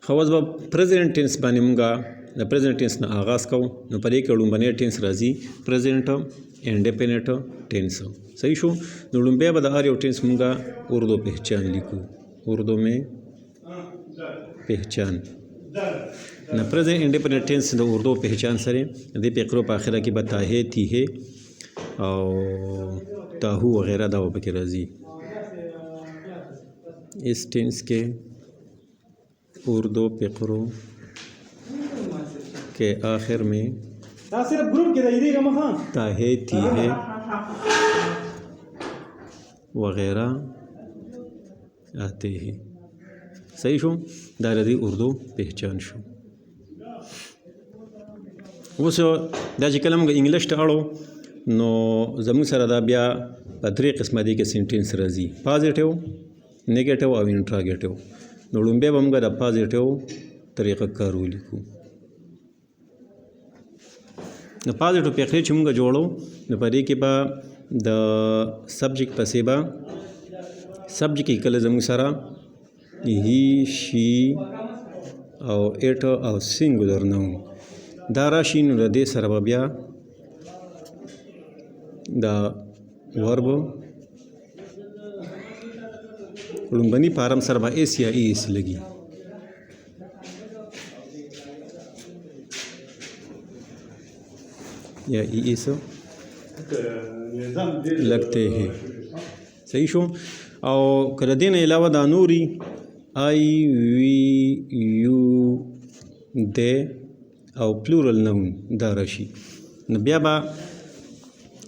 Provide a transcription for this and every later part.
خواز به پریزنټ ټینس باندې مونږه د پریزنټ ټینس نه آغاز کوو نو په دې کې لومبنی ټینس راځي پریزنټ انډیپینډنټ ټینس صحیح شو نو لومبیا به د هر یو ټینس مونږه اردو پہچان لیکو اردو میں پہچان نو پریزنټ انډیپینډنټ ټینس د اردو پہچان سره د فقرو په اخره کې به تاهه تیه او تاهو وغیرہ دا پکې راځي اس ٹینس کے اردو فقروں کے آخر میں تاہے تیہے وغیرہ آتے ہیں صحیح شو دا ردی اردو پہچان شو اوس دا چې کله موږ انګلیش ته اړو نو زموږ سره دا بیا په درې قسمه دي کې سینټینس راځي پازیټیو نیگیټیو او انټراګیټیو نو لومبیا به موږ د پازیټیو طریقه کار ولیکو د پازیټیو فقرې چې موږ جوړو نو په دې کې به د سبجیکټ پسې به سبجیکټ کې کله زموږ سره هی شي او اټ او سینګولر نوم دا راشي نو د دې سره به بیا دا ورب لومبني فارم سره به ایس یا ایس لګي یا ایس لگتے ہیں صحیح شو او کله دین علاوه دا نوري آی وی یو د او پلورل نون دا راشي نو بیا به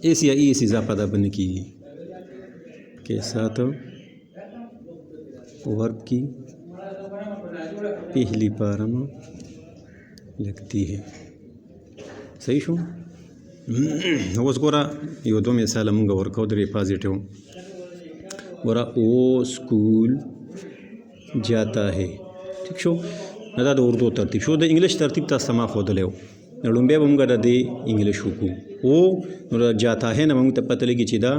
ایس یا ایس اضافه دا بن کیږي کے ساتھ ورب کی پہلی پارم لگتی ہے صحیح شو اوس ګوره یو دوه مثاله مونږ ورکو درې پازیټیو ګوره او سکول جاتا ہے ٹھیک شو نه دا د اردو ترتیب شو د انګلیش ترتیب تاسو ما ښودلی و لومبیا به مونږ د دې انګلیش وکړو او نو د جاتا ہے نه مونږ ته پته لګي چې دا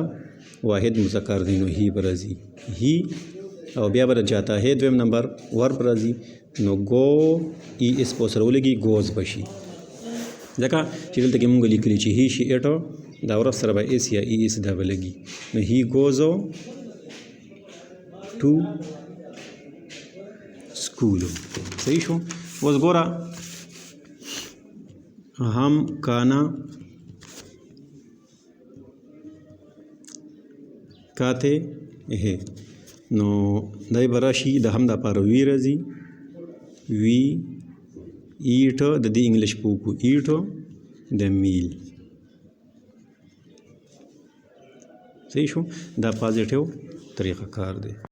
واحد مذکر دی نو هی به راځي هی او بیا به د جاتا ہے دویم نمبر ورب راځي نو ګو ای اس په سره ولګي ګوز بشي ځکه چې دلته کې مونږ لیکلي چې هی شي اټو دا ورف سره به ایس یا ای ایس دا به لګي نو هی ګوزو ټو سکول صحیح شو اوس ګوره هم کانا کاته ہے نو دای براشي د هم د پاره وی راځي وی ایټ د دې انګلیش پوکو ایټ د میل صحیح شو دا پازیټیو طریقه کار دی